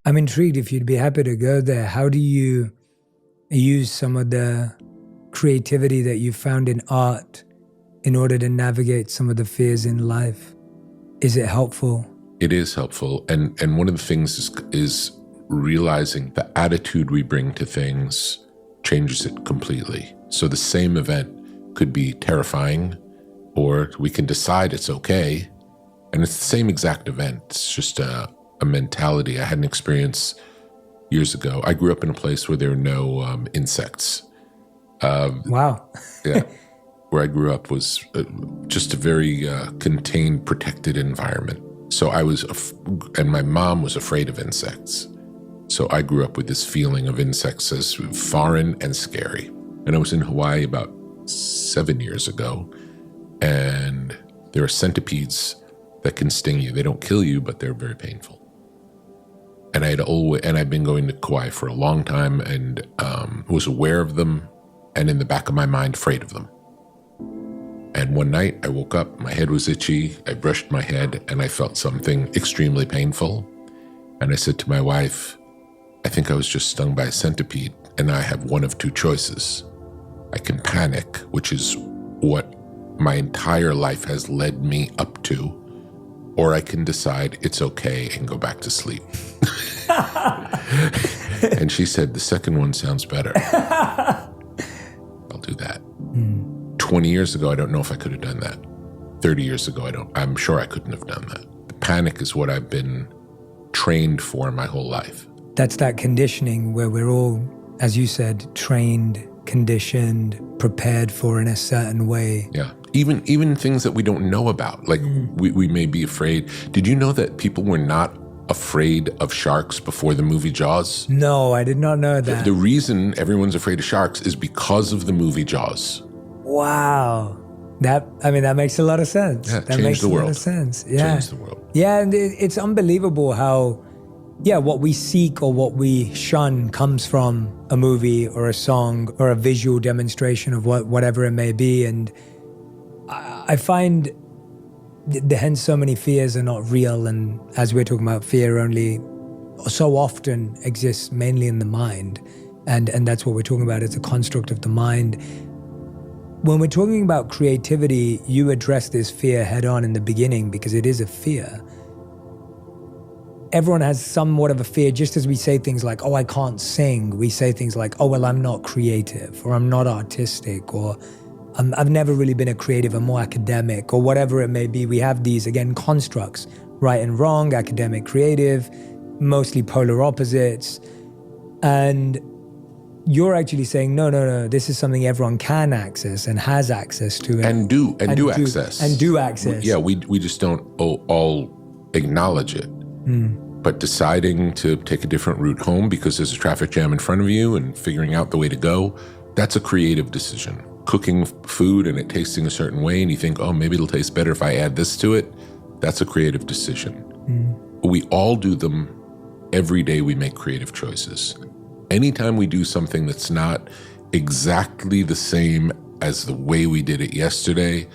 I'm intrigued if you'd be happy to go there. How do you use some of the creativity that you found in art in order to navigate some of the fears in life? Is it helpful? It is helpful. And one of the things is realizing the attitude we bring to things changes it completely. So the same event could be terrifying, or we can decide it's okay. And it's the same exact event. It's just a mentality. I had an experience years ago. I grew up in a place where there were no insects. Wow. Yeah. Where I grew up was just a very contained, protected environment. So I was, and my mom was afraid of insects. So I grew up with this feeling of insects as foreign and scary. And I was in Hawaii about 7 years ago, and there are centipedes that can sting you. They don't kill you, but they're very painful. And I'd been going to Kauai for a long time, and was aware of them, and in the back of my mind, afraid of them. And one night I woke up, my head was itchy, I brushed my head, and I felt something extremely painful. And I said to my wife, I think I was just stung by a centipede, and I have one of two choices. I can panic, which is what my entire life has led me up to, or I can decide it's okay and go back to sleep. And she said, the second one sounds better. I'll do that. 20 years ago, I don't know if I could have done that. 30 years ago, I'm sure I couldn't have done that. The panic is what I've been trained for my whole life. That's that conditioning where we're all, as you said, trained, conditioned, prepared for in a certain way. Yeah. Even things that we don't know about. Like we may be afraid. Did you know that people were not afraid of sharks before the movie Jaws? No, I did not know that. The reason everyone's afraid of sharks is because of the movie Jaws. Wow. That makes a lot of sense. Yeah, that makes a lot of sense. Yeah. Change the world. Yeah, and it's unbelievable how, what we seek or what we shun comes from a movie or a song or a visual demonstration of whatever it may be. And I find hence so many fears are not real. And as we're talking about, fear only so often exists mainly in the mind. And that's what we're talking about. It's a construct of the mind. When we're talking about creativity, you address this fear head on in the beginning because it is a fear. Everyone has somewhat of a fear, just as we say things like, oh, I can't sing. We say things like, oh, well, I'm not creative, or I'm not artistic, or I've never really been a creative, I'm more academic, or whatever it may be. We have these, again, constructs, right and wrong, academic, creative, mostly polar opposites. And you're actually saying, no, this is something everyone can access and has access to. And do access. And do access. Yeah, we just don't all acknowledge it. But deciding to take a different route home because there's a traffic jam in front of you and figuring out the way to go, that's a creative decision. Cooking food and it tasting a certain way and you think, oh, maybe it'll taste better if I add this to it, that's a creative decision. We all do them. Every day we make creative choices. Anytime we do something that's not exactly the same as the way we did it yesterday,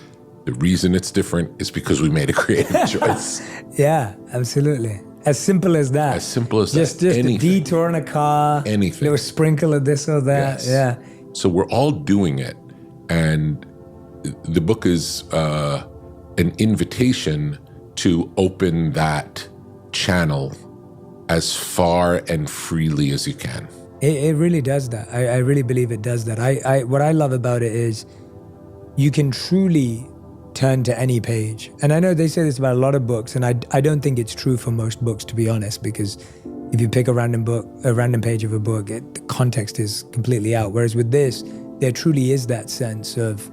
the reason it's different is because we made a creative choice. Yeah, absolutely. As simple as that. As simple as just that. Just a detour in a car. Anything. Little sprinkle of this or that. Yes. Yeah. So we're all doing it. And the book is an invitation to open that channel as far and freely as you can. It really does that. I really believe it does that. What I love about it is you can truly turn to any page. And I know they say this about a lot of books, and I don't think it's true for most books, to be honest, because if you pick a random page of a book, the context is completely out. Whereas with this, there truly is that sense of,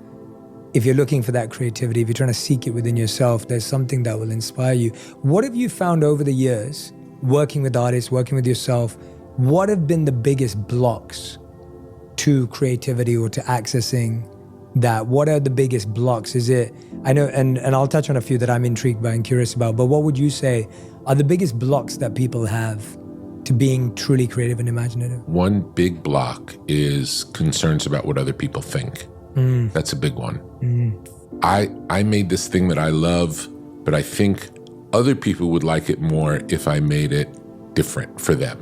if you're looking for that creativity, if you're trying to seek it within yourself, there's something that will inspire you. What have you found over the years, working with artists, working with yourself, what have been the biggest blocks to creativity or to accessing that? What are the biggest blocks? Is it, I know, and I'll touch on a few that I'm intrigued by and curious about, but what would you say are the biggest blocks that people have to being truly creative and imaginative? One big block is concerns about what other people think. That's a big one. I made this thing that I love, but I think other people would like it more if I made it different for them.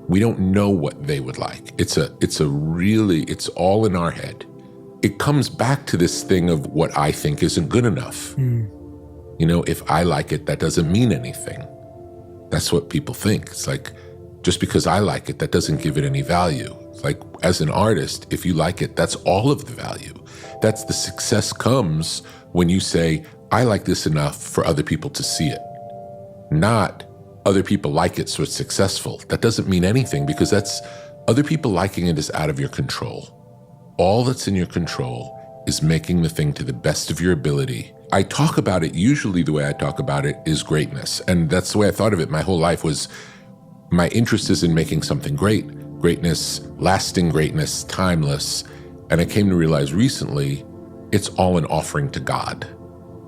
We don't know what they would like. It's all in our head. It comes back to this thing of what I think isn't good enough. If I like it, that doesn't mean anything. That's what people think. It's like, just because I like it, that doesn't give it any value. It's like, as an artist, if you like it, that's all of the value. That's the success comes when you say, I like this enough for other people to see it. Not other people like it, so it's successful. That doesn't mean anything, because that's other people liking it is out of your control. All that's in your control is making the thing to the best of your ability. I talk about it, usually the way I talk about it is greatness. And that's the way I thought of it my whole life was, my interest is in making something great. Greatness, lasting greatness, timeless. And I came to realize recently, it's all an offering to God.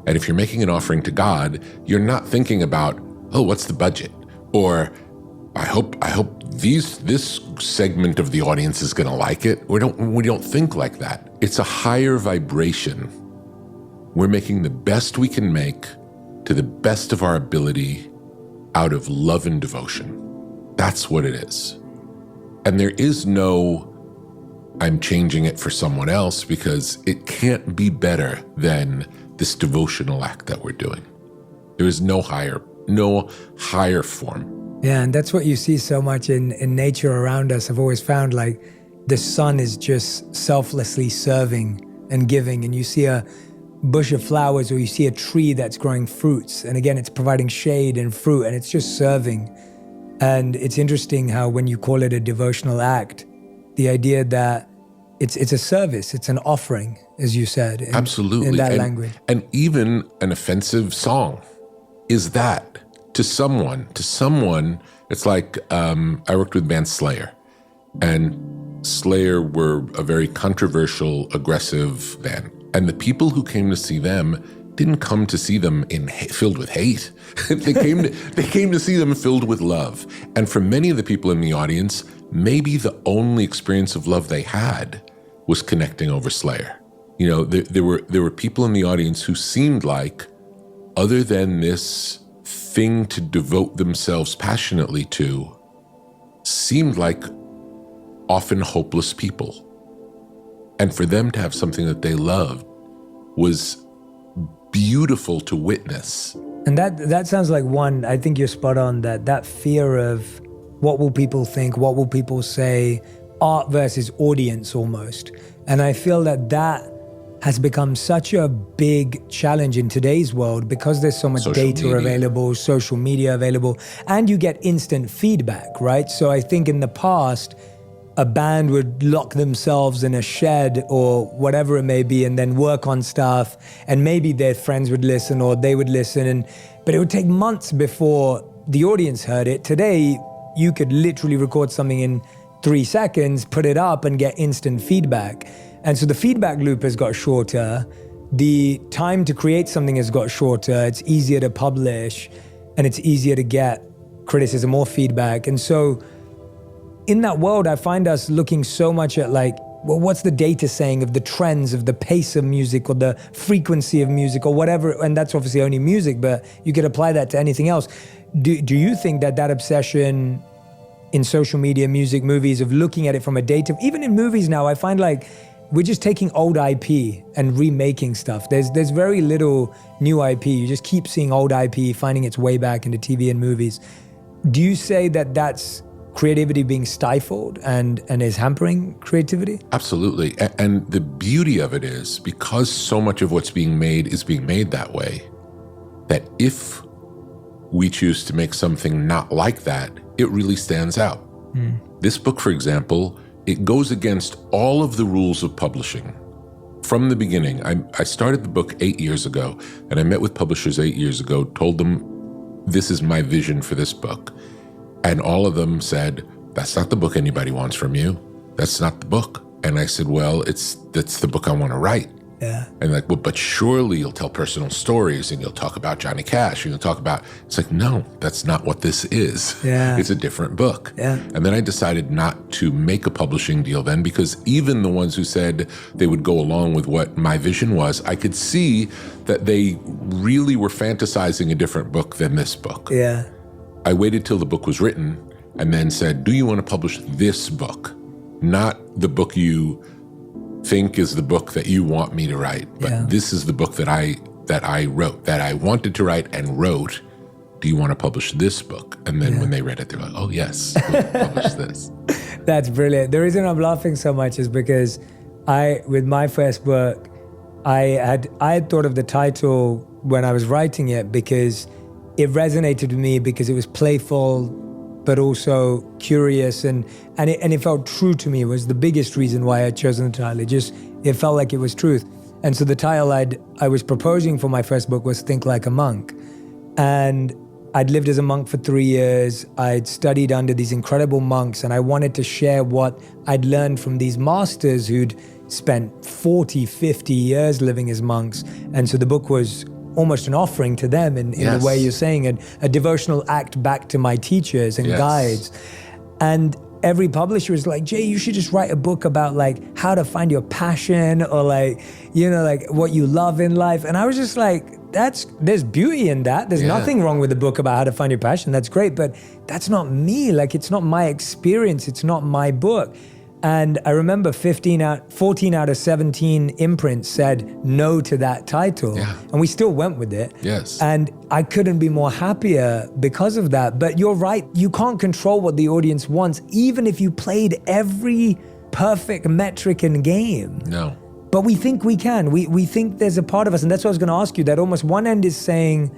And if you're making an offering to God, you're not thinking about, oh, what's the budget? Or I hope this segment of the audience is going to like it. We don't think like that. It's a higher vibration. We're making the best we can make to the best of our ability out of love and devotion. That's what it is. And there is no, I'm changing it for someone else, because it can't be better than this devotional act that we're doing. There is no higher form. Yeah, and that's what you see so much in nature around us. I've always found, like, the sun is just selflessly serving and giving, and you see a bush of flowers or you see a tree that's growing fruits, and again, it's providing shade and fruit, and it's just serving. And it's interesting how when you call it a devotional act, the idea that it's a service, it's an offering, as you said. Absolutely. In that language. And even an offensive song is that to someone, it's like, I worked with the band Slayer, and Slayer were a very controversial, aggressive band. And the people who came to see them didn't come to see them filled with hate. They came to see them filled with love. And for many of the people in the audience, maybe the only experience of love they had was connecting over Slayer. There were people in the audience who seemed like, other than this thing to devote themselves passionately to, seemed like often hopeless people. And for them to have something that they loved was beautiful to witness. And that sounds like one, I think you're spot on, that fear of what will people think, what will people say, art versus audience almost. And I feel that has become such a big challenge in today's world, because there's so much data available, social media available, and you get instant feedback, right? So I think in the past, a band would lock themselves in a shed or whatever it may be and then work on stuff, and maybe their friends would listen or they would listen, but it would take months before the audience heard it. Today, you could literally record something in 3 seconds, put it up, and get instant feedback. And so the feedback loop has got shorter. The time to create something has got shorter. It's easier to publish, and it's easier to get criticism or feedback. And so in that world, I find us looking so much at, like, well, what's the data saying of the trends, of the pace of music or the frequency of music or whatever? And that's obviously only music, but you could apply that to anything else. Do you think that obsession in social media, music, movies, of looking at it from a data, even in movies now, I find like we're just taking old IP and remaking stuff. There's very little new IP. You just keep seeing old IP finding its way back into TV and movies. Do you say that's creativity being stifled and is hampering creativity? Absolutely. And the beauty of it is, because so much of what's being made is being made that way, that if we choose to make something not like that, it really stands out. This book, for example, it goes against all of the rules of publishing. From the beginning, I started the book 8 years ago, and I met with publishers 8 years ago, told them, this is my vision for this book. And all of them said, that's not the book anybody wants from you. That's not the book. And I said, well, that's the book I want to write. Yeah. And like, well, but surely you'll tell personal stories and you'll talk about Johnny Cash and you'll talk about, it's like, no, that's not what this is. Yeah. It's a different book. Yeah. And then I decided not to make a publishing deal then, because even the ones who said they would go along with what my vision was, I could see that they really were fantasizing a different book than this book. Yeah. I waited till the book was written and then said, do you want to publish this book? Not the book you think is the book that you want me to write, but this is the book that I wrote, that I wanted to write and wrote. Do you want to publish this book? And then when they read it, they're like, oh yes, we'll publish this. That's brilliant. The reason I'm laughing so much is because with my first book, I had thought of the title when I was writing it because it resonated with me because it was playful, but also curious, and it felt true to me. It was the biggest reason why I'd chosen the title. It felt like it was truth. And so the title I was proposing for my first book was Think Like a Monk. And I'd lived as a monk for 3 years. I'd studied under these incredible monks, and I wanted to share what I'd learned from these masters who'd spent 40, 50 years living as monks. And so the book was almost an offering to them in the way you're saying, and a devotional act back to my teachers and guides. And every publisher was like, Jay, you should just write a book about like how to find your passion, or like, you know, like what you love in life. And I was just like, there's beauty in that. There's nothing wrong with a book about how to find your passion. That's great, but that's not me. Like, it's not my experience. It's not my book. And I remember 14 out of 17 imprints said no to that title. And we still went with it. And I couldn't be more happier because of that. But you're right. You can't control what the audience wants, even if you played every perfect metric and game. No. But we think we can. We think there's a part of us. And that's what I was going to ask you, that almost one end is saying,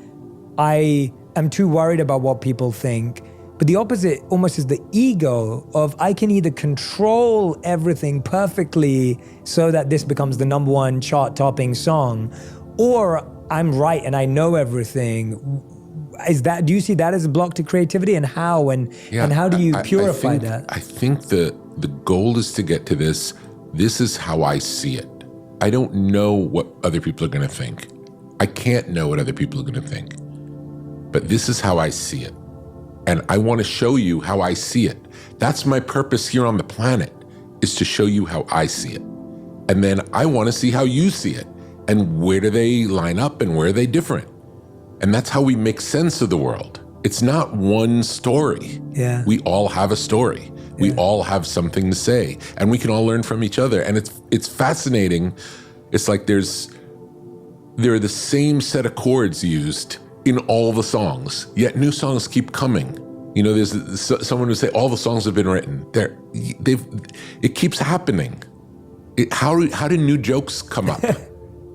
I am too worried about what people think. But the opposite almost is the ego of, I can either control everything perfectly so that this becomes the number one chart-topping song, or I'm right and I know everything. Do you see that as a block to creativity, and how? And how do you purify that? I think the goal is to get to this. This is how I see it. I don't know what other people are going to think. I can't know what other people are going to think. But this is how I see it. And I want to show you how I see it. That's my purpose here on the planet, is to show you how I see it. And then I want to see how you see it. And where do they line up and where are they different? And that's how we make sense of the world. It's not one story. We all have a story. We all have something to say, and we can all learn from each other. And it's fascinating. It's like there are the same set of chords used in all the songs, yet new songs keep coming. You know, there's someone who say all the songs have been written. It keeps happening. How do new jokes come up?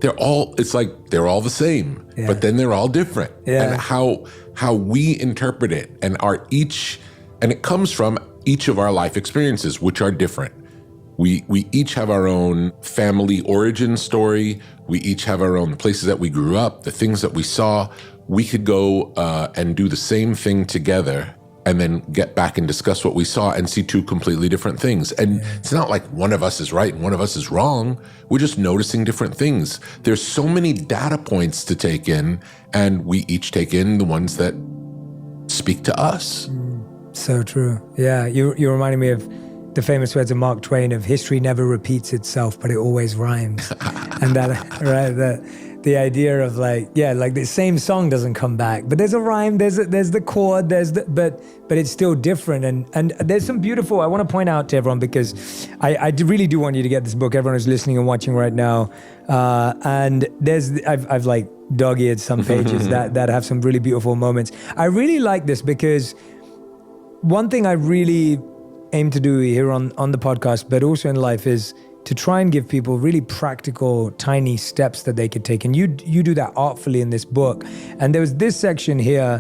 It's like they're all the same, but then they're all different. And how we interpret it and it comes from each of our life experiences, which are different. We each have our own family origin story. We each have our own places that we grew up, the things that we saw. We could go and do the same thing together and then get back and discuss what we saw and see two completely different things. And it's not like one of us is right and one of us is wrong. We're just noticing different things. There's so many data points to take in, and we each take in the ones that speak to us. So true. Yeah, you're reminding me of the famous words of Mark Twain of, history never repeats itself, but it always rhymes. And that, right, the idea of like the same song doesn't come back, but there's a rhyme, there's the chord, but it's still different. And there's some beautiful, I want to point out to everyone, because I really do want you to get this book, everyone who's listening and watching right now. And I've like dog-eared some pages that have some really beautiful moments. I really like this because one thing I really aim to do here on the podcast, but also in life, is to try and give people really practical, tiny steps that they could take. And you do that artfully in this book. And there was this section here,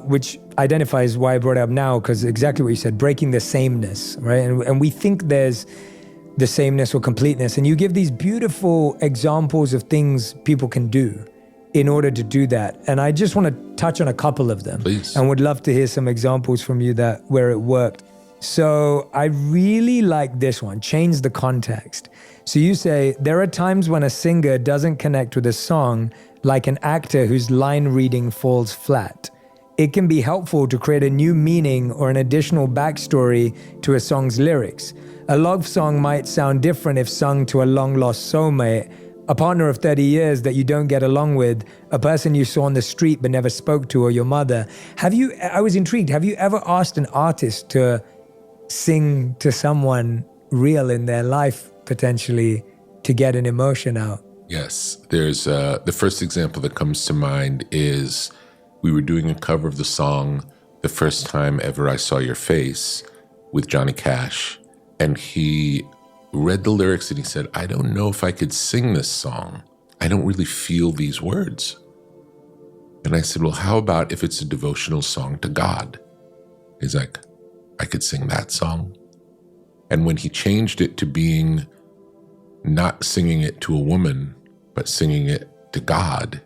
which identifies why I brought it up now, because exactly what you said, breaking the sameness, right? And we think there's the sameness or completeness. And you give these beautiful examples of things people can do in order to do that. And I just want to touch on a couple of them. Please. And would love to hear some examples from you where it worked. So I really like this one, change the context. So you say, there are times when a singer doesn't connect with a song, like an actor whose line reading falls flat. It can be helpful to create a new meaning or an additional backstory to a song's lyrics. A love song might sound different if sung to a long-lost soulmate. a partner of 30 years that you don't get along with, a person you saw on the street but never spoke to, or your mother. I was intrigued, have you ever asked an artist to sing to someone real in their life, potentially, to get an emotion out? Yes. There's the first example that comes to mind is we were doing a cover of the song The First Time Ever I Saw Your Face with Johnny Cash. And he read the lyrics and he said, I don't know if I could sing this song. I don't really feel these words. And I said, well, how about if it's a devotional song to God? He's like, I could sing that song. And when he changed it to being not singing it to a woman, but singing it to God,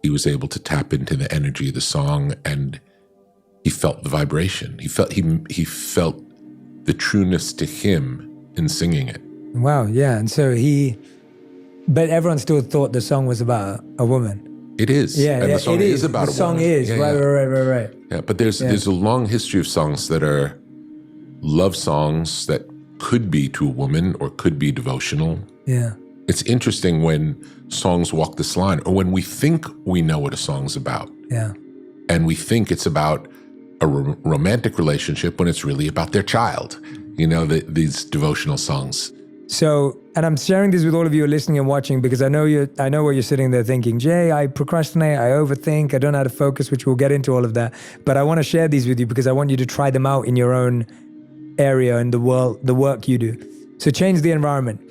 he was able to tap into the energy of the song, and he felt the vibration. He felt the trueness to him in singing it. Wow, yeah. And so but everyone still thought the song was about a woman. It is. Yeah, and the song is about a woman. The song is, right. Yeah, but there's a long history of songs that are love songs that could be to a woman or could be devotional. Yeah. It's interesting when songs walk this line, or when we think we know what a song's about. Yeah. And we think it's about a romantic relationship when it's really about their child. You know, these devotional songs. So, and I'm sharing this with all of you listening and watching because I know where you're sitting there thinking, Jay, I procrastinate, I overthink, I don't know how to focus, which we'll get into all of that. But I want to share these with you because I want you to try them out in your own area and the work you do. So change the environment.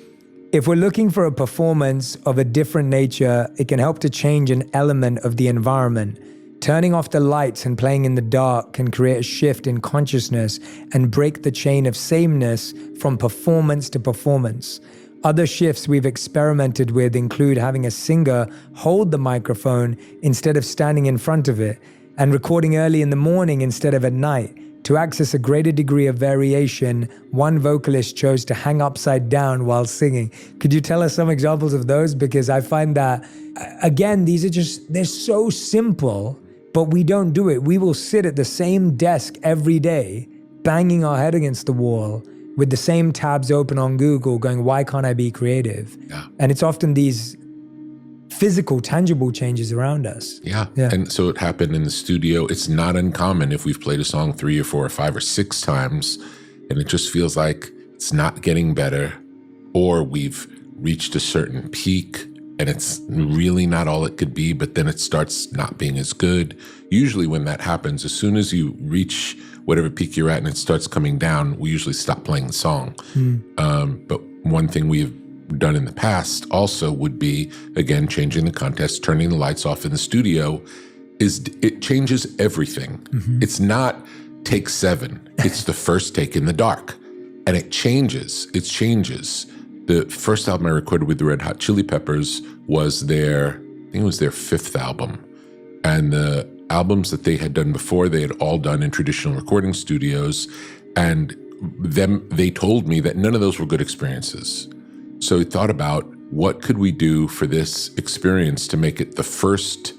If we're looking for a performance of a different nature, it can help to change an element of the environment. Turning off the lights and playing in the dark can create a shift in consciousness and break the chain of sameness from performance to performance. Other shifts we've experimented with include having a singer hold the microphone instead of standing in front of it, and recording early in the morning instead of at night. To access a greater degree of variation, one vocalist chose to hang upside down while singing. Could you tell us some examples of those? Because I find that, again, they're so simple, but we don't do it. We will sit at the same desk every day, banging our head against the wall with the same tabs open on Google going, why can't I be creative? Yeah. And it's often these physical, tangible changes around us. Yeah. And so it happened in the studio. It's not uncommon if we've played a song 3 or 4 or 5 or 6 times and it just feels like it's not getting better, or we've reached a certain peak and it's really not all it could be, but then it starts not being as good. Usually when that happens, as soon as you reach whatever peak you're at and it starts coming down, we usually stop playing the song. But one thing we've done in the past also would be, again, changing the context, turning the lights off in the studio, it changes everything. Mm-hmm. It's not take 7. It's the first take in the dark. And it changes. The first album I recorded with the Red Hot Chili Peppers was I think it was their 5th album. And the albums that they had done before, they had all done in traditional recording studios. And they told me that none of those were good experiences. So we thought about what could we do for this experience to make it the first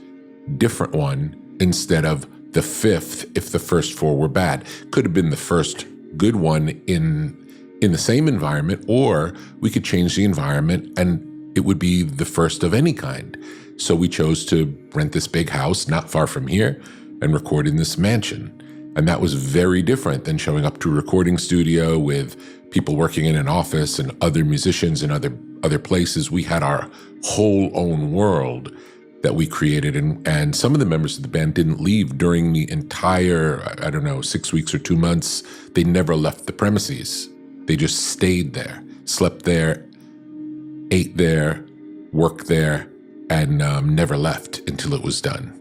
different one instead of the 5th if the first 4 were bad. Could have been the first good one in the same environment, or we could change the environment and it would be the first of any kind. So we chose to rent this big house not far from here and record in this mansion. And that was very different than showing up to a recording studio with people working in an office and other musicians in other places. We had our whole own world that we created. And some of the members of the band didn't leave during the entire, 6 weeks or 2 months. They never left the premises. They just stayed there, slept there, ate there, worked there, and never left until it was done.